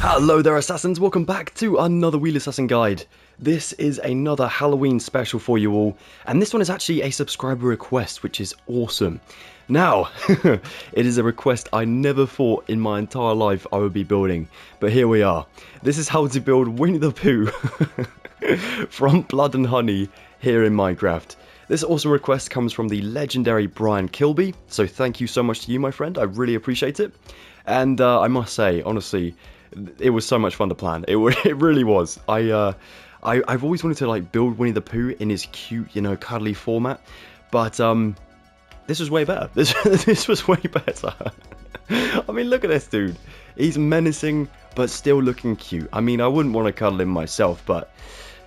Hello there, Assassins, welcome back to another Wheelassassin guide. This is another Halloween special for you all, and this one is actually a subscriber request, which is awesome. Now, it is a request I never thought in my entire life I would be building, but here we are. This is how to build Winnie the Pooh from Blood and Honey here in Minecraft. This also request comes from the legendary Brian Kilby, so thank you so much to you, my friend, I really appreciate it. And I must say, honestly, it was so much fun to plan. It really was. I've always wanted to like build Winnie the Pooh in his cute, you know, cuddly format, but this was way better. This was way better. I mean, look at this dude. He's menacing, but still looking cute. I mean, I wouldn't want to cuddle him myself, but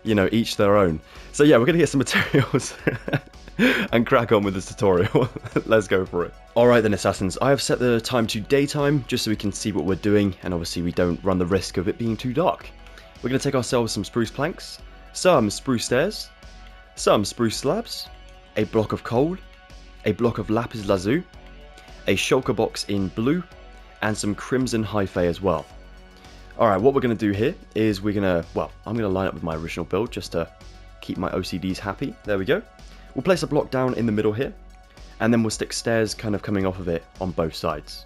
you know, each their own. So yeah, we're gonna get some materials and crack on with this tutorial. Let's go for it. Alright then, Assassins, I have set the time to daytime just so we can see what we're doing, and obviously we don't run the risk of it being too dark. We're going to take ourselves some spruce planks, some spruce stairs, some spruce slabs, a block of coal, a block of lapis lazuli, a shulker box in blue, and some crimson hyphae as well. Alright, what we're going to do here is we're going to, well, I'm going to line up with my original build just to keep my OCDs happy. There we go. We'll place a block down in the middle here, and then we'll stick stairs kind of coming off of it on both sides.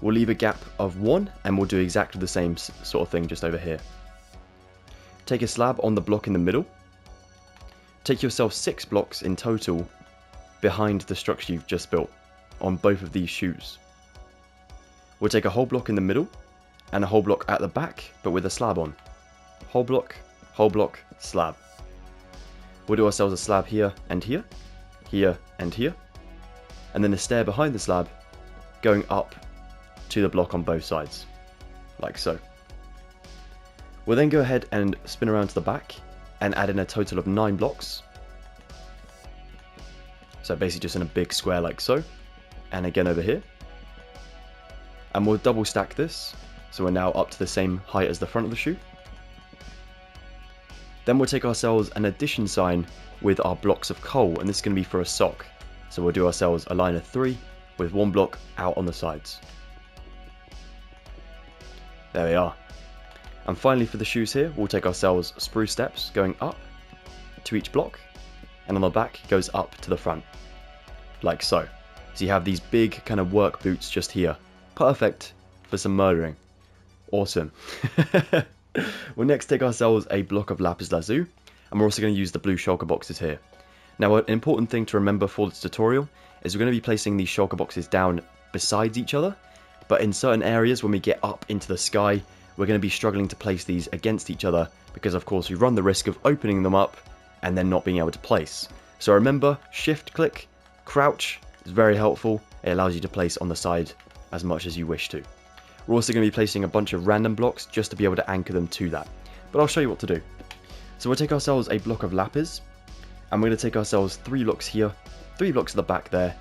We'll leave a gap of 1, and we'll do exactly the same sort of thing just over here. Take a slab on the block in the middle. Take yourself 6 blocks in total behind the structure you've just built on both of these shoes. We'll take a whole block in the middle and a whole block at the back, but with a slab on. Whole block, slab. We'll do ourselves a slab here and here, here and here, and then a stair behind the slab going up to the block on both sides, like so. We'll then go ahead and spin around to the back and add in a total of 9 blocks. So basically just in a big square like so, and again over here. And we'll double stack this, so we're now up to the same height as the front of the shoe. Then we'll take ourselves an addition sign with our blocks of coal, and this is going to be for a sock. So we'll do ourselves a line of 3 with 1 block out on the sides. There we are. And finally for the shoes here, we'll take ourselves spruce steps going up to each block, and on the back goes up to the front, like so. So you have these big kind of work boots just here. Perfect for some murdering. Awesome. We'll next take ourselves a block of lapis lazuli, and we're also going to use the blue shulker boxes here. Now, an important thing to remember for this tutorial is we're going to be placing these shulker boxes down besides each other, but in certain areas when we get up into the sky, we're going to be struggling to place these against each other because of course we run the risk of opening them up and then not being able to place. So remember, shift click, crouch is very helpful. It allows you to place on the side as much as you wish to. We're also going to be placing a bunch of random blocks just to be able to anchor them to that, but I'll show you what to do. So we'll take ourselves a block of lapis, and we're going to take ourselves 3 blocks here, 3 blocks at the back there,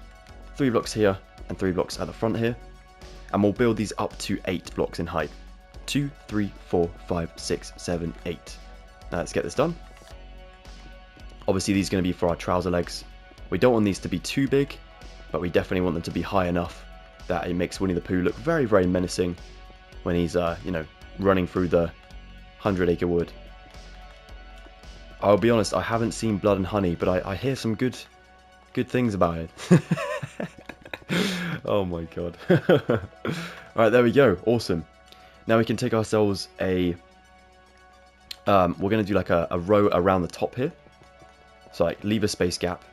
3 blocks here, and 3 blocks at the front here, and we'll build these up to 8 blocks in height. 2, 3, 4, 5, 6, 7, 8. Now let's get this done. Obviously these are going to be for our trouser legs. We don't want these to be too big, but we definitely want them to be high enough that it makes Winnie the Pooh look very, very menacing when he's, you know, running through the 100-acre wood. I'll be honest, I haven't seen Blood and Honey, but I hear some good things about it. Oh my god. Alright, there we go. Awesome. Now we can take ourselves a... we're going to do like a row around the top here. So like leave a space gap,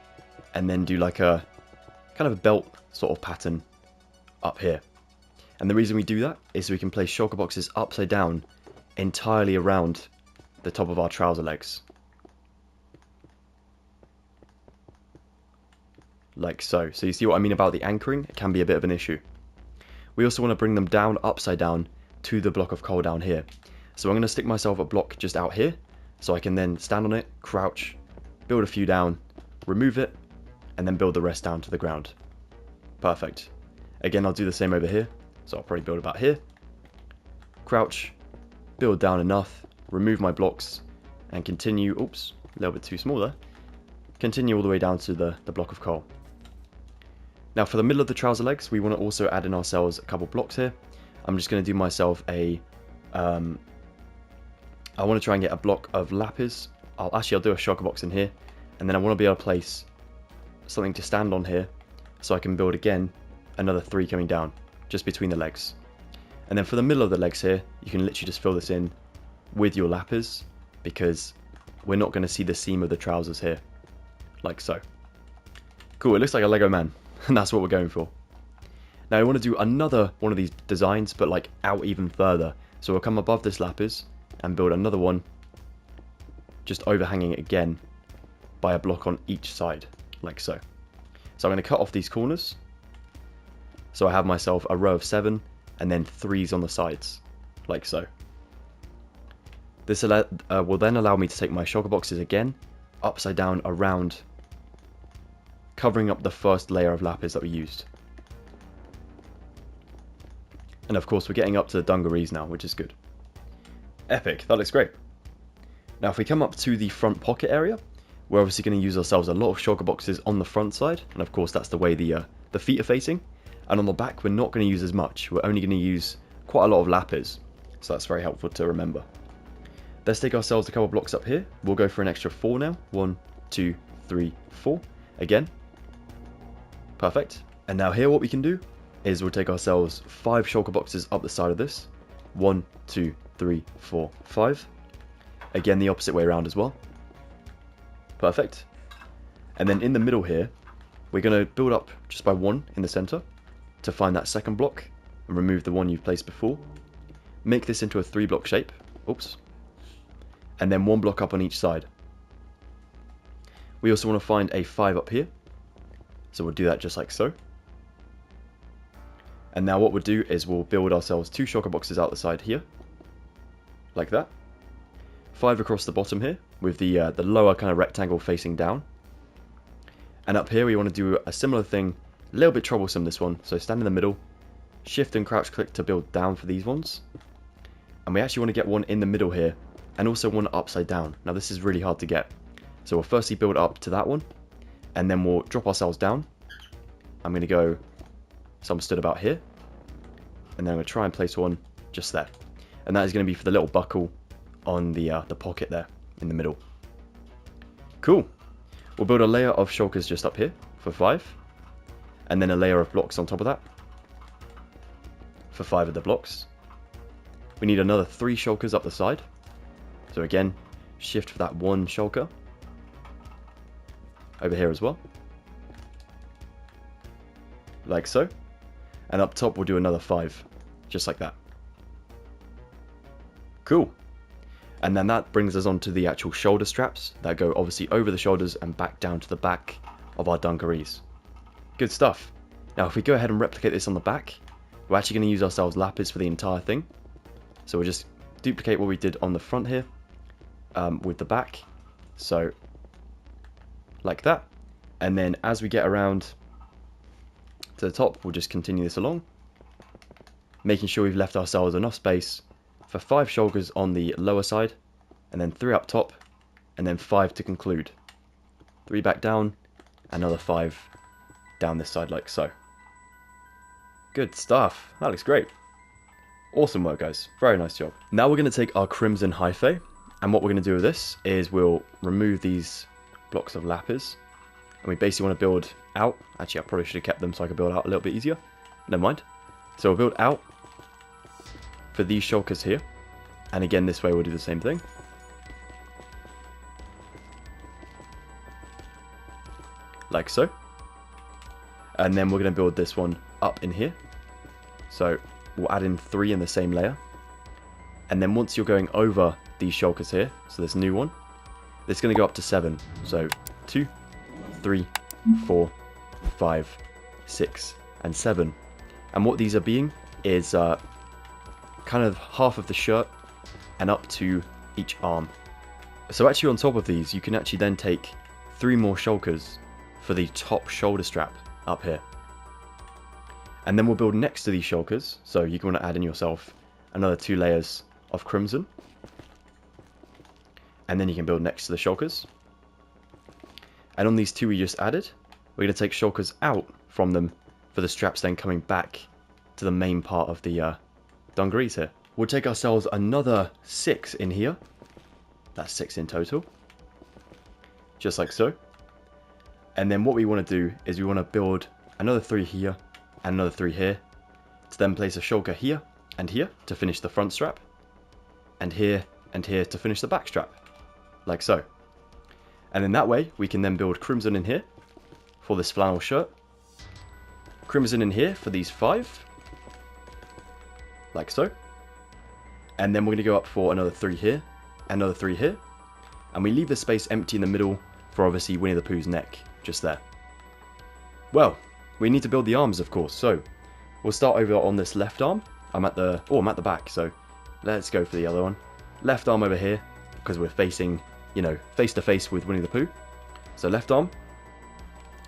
and then do like a kind of a belt sort of pattern up here. And the reason we do that is so we can place shulker boxes upside down entirely around the top of our trouser legs. Like so. So you see what I mean about the anchoring? It can be a bit of an issue. We also want to bring them down upside down to the block of coal down here. So I'm going to stick myself a block just out here, so I can then stand on it, crouch, build a few down, remove it, and then build the rest down to the ground. Perfect. Again, I'll do the same over here, so I'll probably build about here, crouch, build down enough, remove my blocks, and continue, oops, a little bit too small there, continue all the way down to the block of coal. Now for the middle of the trouser legs, we want to also add in ourselves a couple blocks here. I'm just going to do myself a I want to try and get a block of lapis. I'll do a shulker box in here, and then I want to be able to place something to stand on here, so I can build again another 3 coming down just between the legs. And then for the middle of the legs here, you can literally just fill this in with your lapis, because we're not going to see the seam of the trousers here, like so. Cool, it looks like a Lego man, and that's what we're going for. Now I want to do another one of these designs, but like out even further. So we'll come above this lapis and build another one, just overhanging it again by a block on each side, like so. So I'm going to cut off these corners, so I have myself a row of 7, and then 3s on the sides, like so. This will then allow me to take my shulker boxes again, upside down around, covering up the first layer of lapis that we used. And of course we're getting up to the dungarees now, which is good. Epic, that looks great. Now if we come up to the front pocket area, we're obviously going to use ourselves a lot of shulker boxes on the front side, and of course that's the way the feet are facing. And on the back we're not going to use as much, we're only going to use quite a lot of lapis, so that's very helpful to remember. Let's take ourselves a couple blocks up here. We'll go for an extra 4 now. 1, 2, 3, 4. Again. Perfect. And now here what we can do is we'll take ourselves 5 shulker boxes up the side of this. 1, 2, 3, 4, 5. Again, the opposite way around as well. Perfect. And then in the middle here, we're going to build up just by 1 in the center to find that second block and remove the one you've placed before. Make this into a 3-block shape. Oops. And then 1 block up on each side. We also want to find a 5 up here, so we'll do that just like so. And now what we'll do is we'll build ourselves 2 shulker boxes out the side here, like that. 5 across the bottom here, with the lower kind of rectangle facing down. And up here we want to do a similar thing, a little bit troublesome this one, so stand in the middle, shift and crouch click to build down for these ones. And we actually want to get one in the middle here, and also one upside down. Now this is really hard to get, so we'll firstly build up to that one, and then we'll drop ourselves down. I'm going to go some stood about here, and then I'm going to try and place one just there, and that is going to be for the little buckle on the pocket there in the middle. Cool. We'll build a layer of shulkers just up here for 5, and then a layer of blocks on top of that for 5 of the blocks. We need another 3 shulkers up the side. So again, shift for that 1 shulker over here as well, like so. And up top we'll do another 5, just like that. Cool. And then that brings us on to the actual shoulder straps that go obviously over the shoulders and back down to the back of our dungarees. Good stuff. Now if we go ahead and replicate this on the back, we're actually going to use ourselves lapis for the entire thing. So we'll just duplicate what we did on the front here with the back. So like that. And then as we get around to the top, we'll just continue this along, making sure we've left ourselves enough space for 5 shoulders on the lower side, and then 3 up top, and then 5 to conclude. 3 back down, another 5 down this side like so. Good stuff. That looks great. Awesome work, guys. Very nice job. Now we're going to take our crimson hyphae, and what we're going to do with this is we'll remove these blocks of lapis, and we basically want to build out. Actually, I probably should have kept them so I could build out a little bit easier. Never mind. So we'll build out for these shulkers here, and again this way we'll do the same thing. Like so. And then we're going to build this one up in here. So we'll add in 3 in the same layer. And then once you're going over these shulkers here, so this new one, it's going to go up to 7. So 2, 3, 4, 5, 6, and 7. And what these are being is kind of half of the shirt and up to each arm. So actually on top of these, you can actually then take 3 more shulkers for the top shoulder strap up here. And then we'll build next to these shulkers, so you can want to add in yourself another 2 layers of crimson. And then you can build next to the shulkers. And on these 2 we just added, we're going to take shulkers out from them for the straps then coming back to the main part of the dungarees here, We'll take ourselves another 6 in here. That's 6 in total. Just like so. And then what we want to do is we want to build another 3 here and another 3 here. To then place a shulker here and here to finish the front strap. And here to finish the back strap. Like so. And then that way we can then build crimson in here for this flannel shirt. Crimson in here for these 5. Like so. And then we're going to go up for another 3 here, another 3 here. And we leave the space empty in the middle for obviously Winnie the Pooh's neck, just there. Well, we need to build the arms, of course, so we'll start over on this left arm. I'm at the back, so let's go for the other one. Left arm over here, because we're facing, you know, face to face with Winnie the Pooh. So left arm,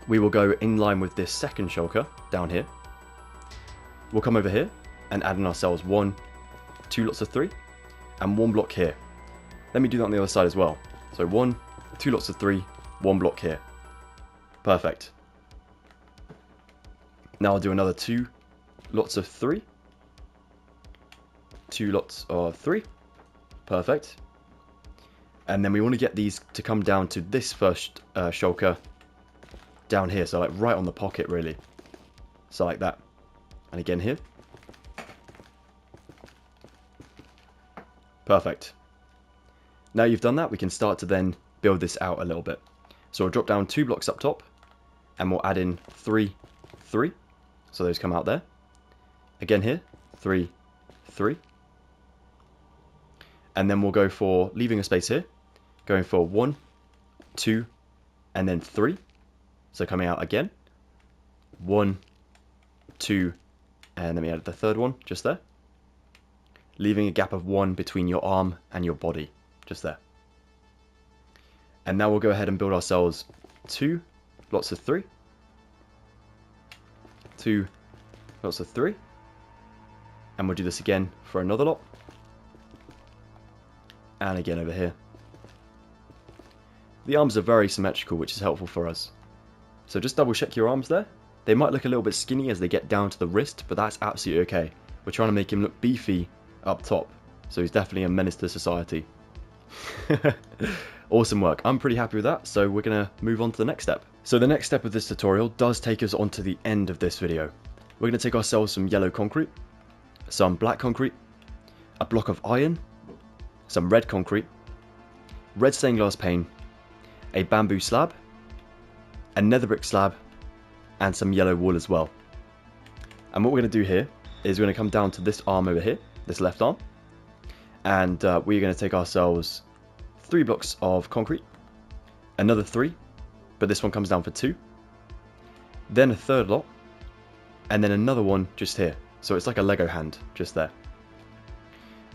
we will go in line with this second shulker down here. We'll come over here and add in ourselves 1, 2 lots of 3, and 1 block here. Let me do that on the other side as well. So 1, 2 lots of 3, 1 block here. Perfect. Now I'll do another 2 lots of 3. 2 lots of 3. Perfect. And then we want to get these to come down to this first shulker down here. So like right on the pocket really. So like that. And again here. Perfect. Now you've done that, we can start to then build this out a little bit. So we'll drop down 2 blocks up top, and we'll add in 3, 3. So those come out there. Again here, 3, 3. And then we'll go for, leaving a space here, going for 1, 2, and then 3. So coming out again. 1, 2, and then we add the third one, just there. Leaving a gap of 1 between your arm and your body, just there. And now we'll go ahead and build ourselves 2 lots of 3. 2 lots of 3. And we'll do this again for another lot. And again over here. The arms are very symmetrical, which is helpful for us. So just double check your arms there. They might look a little bit skinny as they get down to the wrist, but that's absolutely okay. We're trying to make him look beefy up top, so he's definitely a menace to society. Awesome work. I'm pretty happy with that, so we're gonna move on to the next step. So the next step of this tutorial does take us on to the end of this video. We're gonna take ourselves some yellow concrete, some black concrete, a block of iron, some red concrete, red stained glass pane, a bamboo slab, a nether brick slab, and some yellow wool as well. And what we're gonna do here is we're gonna come down to this arm over here, this left arm, and we're going to take ourselves 3 blocks of concrete, another 3, but this one comes down for 2, then a third lot, and then another one just here. So it's like a Lego hand just there.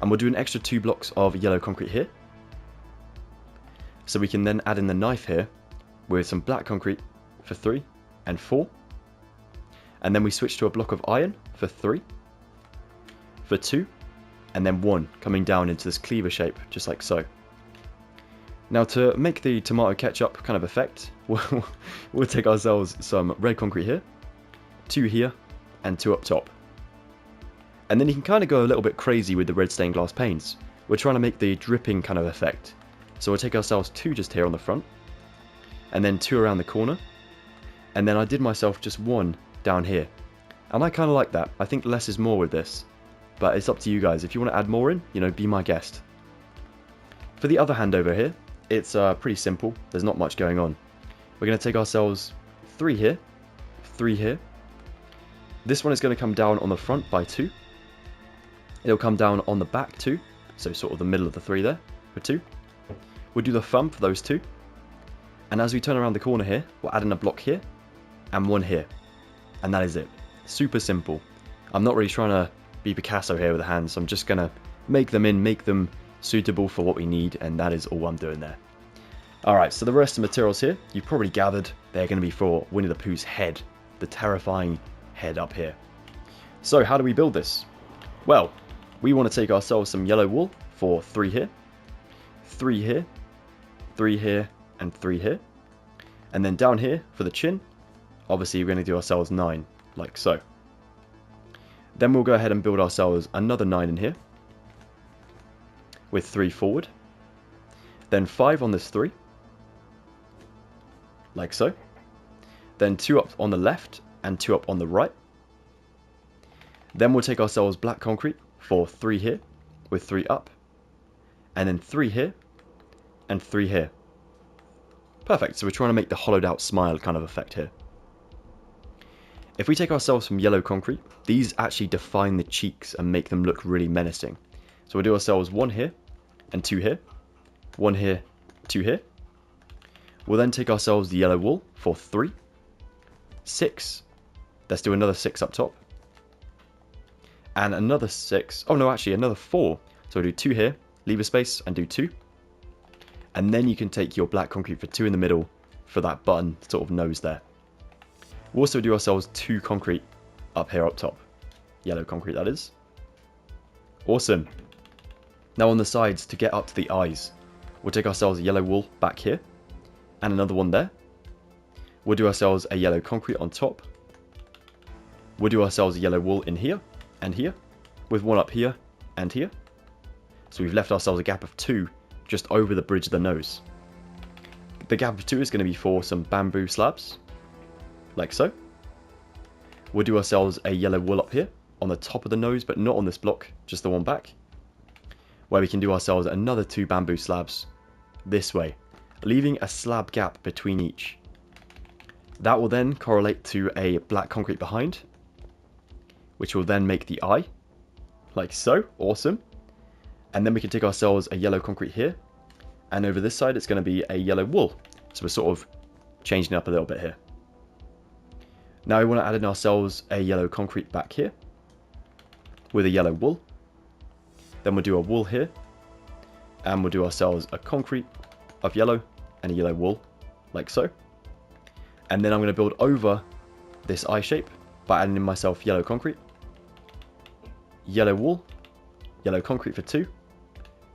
And we'll do an extra 2 blocks of yellow concrete here, so we can then add in the knife here with some black concrete for 3 and 4, and then we switch to a block of iron for 3, for 2, and then 1 coming down into this cleaver shape, just like so. Now to make the tomato ketchup kind of effect, we'll take ourselves some red concrete here, 2 here, and 2 up top. And then you can kind of go a little bit crazy with the red stained glass panes. We're trying to make the dripping kind of effect. So we'll take ourselves 2 just here on the front, and then 2 around the corner, and then I did myself just 1 down here. And I kind of like that. I think less is more with this. But it's up to you guys. If you want to add more in, you know, be my guest. For the other hand over here, it's pretty simple. There's not much going on. We're going to take ourselves 3 here, 3 here. This one is going to come down on the front by 2. It'll come down on the back 2. So sort of the middle of the 3 there for 2. We'll do the thumb for those 2. And as we turn around the corner here, we'll add in a block here and 1 here. And that is it. Super simple. I'm not really trying to be Picasso here with the hands, so I'm just gonna make them suitable for what we need, and that is all I'm doing there. Alright, so the rest of the materials here, you've probably gathered, they're going to be for Winnie the Pooh's head, the terrifying head up here. So how do we build this? Well, we want to take ourselves some yellow wool for 3 here, 3 here, 3 here, and 3 here. And then down here for the chin, obviously we're going to do ourselves 9, like so. Then we'll go ahead and build ourselves another 9 in here, with 3 forward. Then 5 on this 3. Like so. Then 2 up on the left and 2 up on the right. Then we'll take ourselves black concrete for 3 here with 3 up. And then 3 here and 3 here. Perfect, so we're trying to make the hollowed out smile kind of effect here. If we take ourselves some yellow concrete, these actually define the cheeks and make them look really menacing. So we'll do ourselves 1 here and 2 here. 1 here, 2 here. We'll then take ourselves the yellow wool for 3. 6. Let's do another 6 up top. And another 6. Oh no, actually another 4. So we'll do 2 here, leave a space and do 2. And then you can take your black concrete for 2 in the middle for that button sort of nose there. We'll also do ourselves 2 concrete up here up top. Yellow concrete, that is. Awesome. Now on the sides, to get up to the eyes, we'll take ourselves a yellow wool back here. And another one there. We'll do ourselves a yellow concrete on top. We'll do ourselves a yellow wool in here and here. With 1 up here and here. So we've left ourselves a gap of 2 just over the bridge of the nose. The gap of 2 is going to be for some bamboo slabs. Like so. We'll do ourselves a yellow wool up here on the top of the nose, but not on this block, just the one back. Where we can do ourselves another 2 bamboo slabs this way, leaving a slab gap between each. That will then correlate to a black concrete behind, which will then make the eye, like so. Awesome. And then we can take ourselves a yellow concrete here, and over this side it's going to be a yellow wool. So we're sort of changing it up a little bit here. Now we want to add in ourselves a yellow concrete back here with a yellow wool. Then we'll do a wool here, and we'll do ourselves a concrete of yellow and a yellow wool, like so. And then I'm going to build over this eye shape by adding in myself yellow concrete, yellow wool, yellow concrete for 2,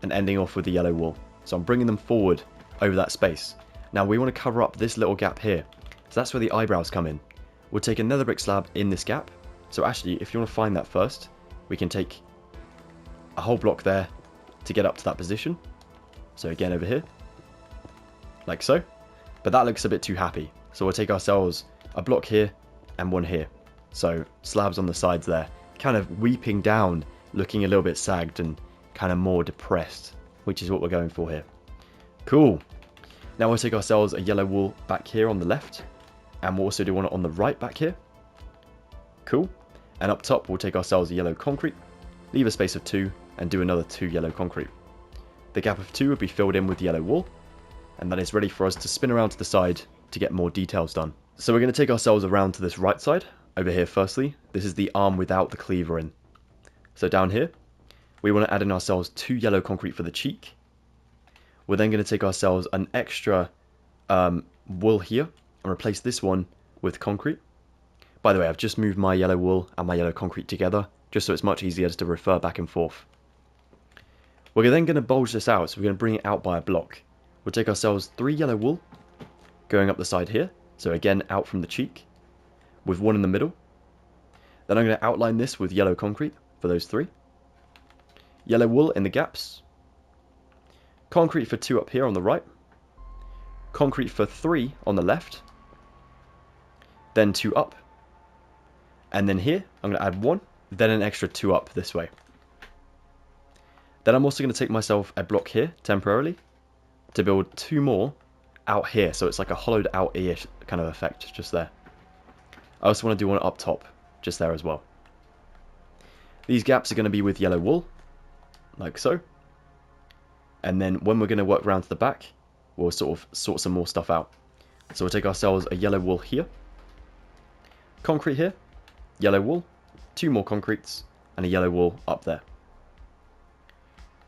and ending off with the yellow wool. So I'm bringing them forward over that space. Now we want to cover up this little gap here. So that's where the eyebrows come in. We'll take another brick slab in this gap. So actually, if you want to find that first, we can take a whole block there to get up to that position. So again over here, like so. But that looks a bit too happy. So we'll take ourselves a block here and 1 here. So slabs on the sides there, kind of weeping down, looking a little bit sagged and kind of more depressed, which is what we're going for here. Cool. Now we'll take ourselves a yellow wool back here on the left, and we'll also do one on the right back here. Cool. And up top we'll take ourselves a yellow concrete, leave a space of 2, and do another 2 yellow concrete. The gap of 2 will be filled in with yellow wool, and that is ready for us to spin around to the side to get more details done. So we're going to take ourselves around to this right side, over here firstly. This is the arm without the cleaver in. So down here, we want to add in ourselves 2 yellow concrete for the cheek. We're then going to take ourselves an extra wool here and replace this one with concrete. By the way, I've just moved my yellow wool and my yellow concrete together, just so it's much easier to refer back and forth. We're then going to bulge this out, so we're going to bring it out by a block. We'll take ourselves 3 yellow wool, going up the side here, so again out from the cheek, with 1 in the middle. Then I'm going to outline this with yellow concrete for those 3. Yellow wool in the gaps. Concrete for 2 up here on the right. Concrete for 3 on the left. Then 2 up. And then here, I'm going to add 1, then an extra 2 up this way. Then I'm also going to take myself a block here, temporarily, to build 2 more out here. So it's like a hollowed out ear kind of effect just there. I also want to do one up top, just there as well. These gaps are going to be with yellow wool, like so. And then when we're going to work around to the back, we'll sort some more stuff out. So we'll take ourselves a yellow wool here, concrete here, yellow wool, 2 more concretes, and a yellow wool up there.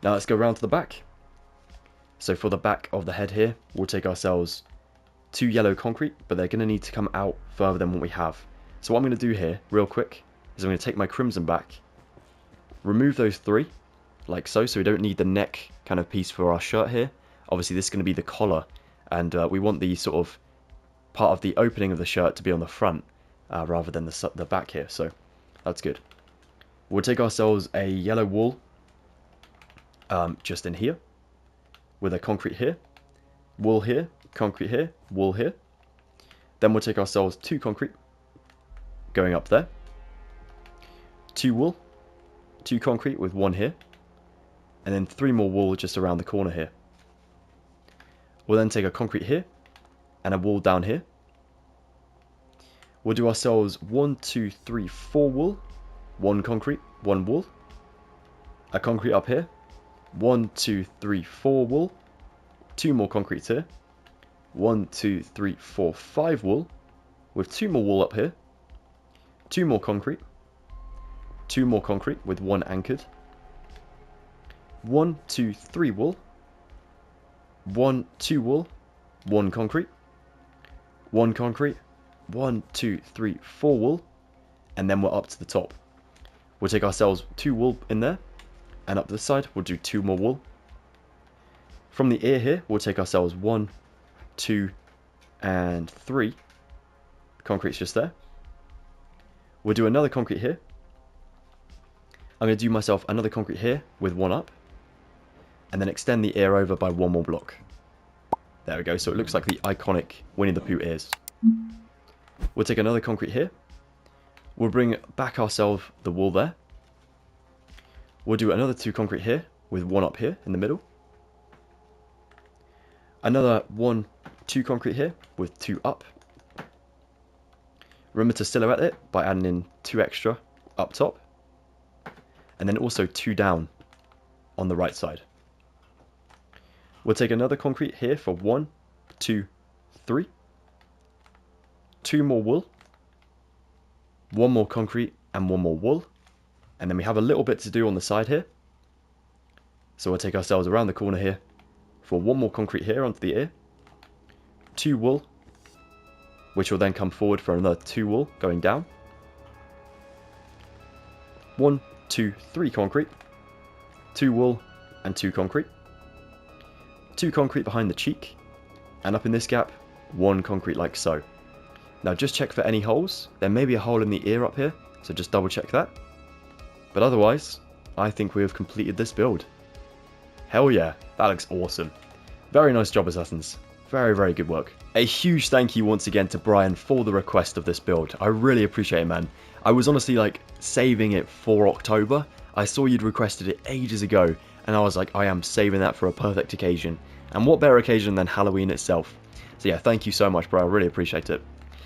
Now let's go around to the back. So for the back of the head here, we'll take ourselves 2 yellow concrete, but they're going to need to come out further than what we have. So what I'm going to do here, real quick, is I'm going to take my crimson back, remove those 3, like so we don't need the neck kind of piece for our shirt here. Obviously this is going to be the collar, and we want the sort of part of the opening of the shirt to be on the front, rather than the back here, so that's good. We'll take ourselves a yellow wool just in here, with a concrete here, wool here, concrete here, wool here. Then we'll take ourselves 2 concrete, going up there, 2 wool, 2 concrete with 1 here, and then 3 more wool just around the corner here. We'll then take a concrete here, and a wool down here. We'll do ourselves 1, 2, 3, 4 wool, 1 concrete, 1 wool, a concrete up here, 1, 2, 3, 4 wool, 2 more concretes here, 1, 2, 3, 4, 5 wool, with 2 more wool up here, 2 more concrete, 2 more concrete with 1 anchored, 1, 2, 3 wool, 1, 2 wool, 1 concrete, 1 concrete, 1, 2, 3, 4 wool, and then we're up to the top. We'll take ourselves 2 wool in there, and up this side we'll do 2 more wool. From the ear here we'll take ourselves 1, 2, and 3. Concrete's just there. We'll do another concrete here. I'm going to do myself another concrete here with 1 up, and then extend the ear over by 1 more block. There we go, so it looks like the iconic Winnie the Pooh ears. We'll take another concrete here. We'll bring back ourselves the wool there. We'll do another 2 concrete here with 1 up here in the middle. Another 1, 2 concrete here with 2 up. Remember to silhouette it by adding in 2 extra up top. And then also 2 down on the right side. We'll take another concrete here for 1, 2, 3. 2 more wool. 1 more concrete and 1 more wool. And then we have a little bit to do on the side here. So we'll take ourselves around the corner here for 1 more concrete here onto the ear. 2 wool, which will then come forward for another 2 wool going down. 1, 2, 3 concrete. 2 wool and 2 concrete. 2 concrete behind the cheek. And up in this gap, 1 concrete like so. Now just check for any holes. There may be a hole in the ear up here, so just double check that. But otherwise, I think we have completed this build. Hell yeah, that looks awesome. Very nice job, Assassins. Very, very good work. A huge thank you once again to Brian for the request of this build. I really appreciate it, man. I was honestly like saving it for October. I saw you'd requested it ages ago, and I was like, I am saving that for a perfect occasion. And what better occasion than Halloween itself. So yeah, thank you so much, bro. I really appreciate it.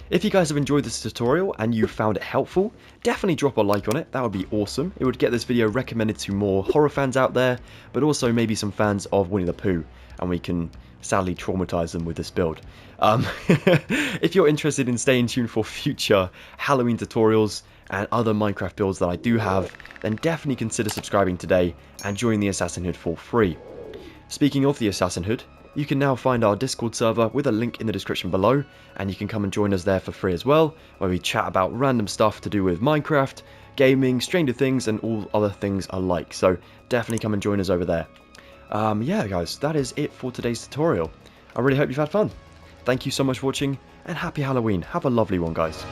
If you guys have enjoyed this tutorial and you found it helpful, definitely drop a like on it. That would be awesome. It would get this video recommended to more horror fans out there, but also maybe some fans of Winnie the Pooh, and we can sadly traumatize them with this build. If you're interested in staying tuned for future Halloween tutorials and other Minecraft builds that I do have, then definitely consider subscribing today and joining the Assassinhood for free. Speaking of the Assassinhood, you can now find our Discord server with a link in the description below, and you can come and join us there for free as well, where we chat about random stuff to do with Minecraft, gaming, Stranger Things, and all other things alike. So definitely come and join us over there. Yeah guys, that is it for today's tutorial. I really hope you've had fun. Thank you so much for watching, and happy Halloween. Have a lovely one, guys.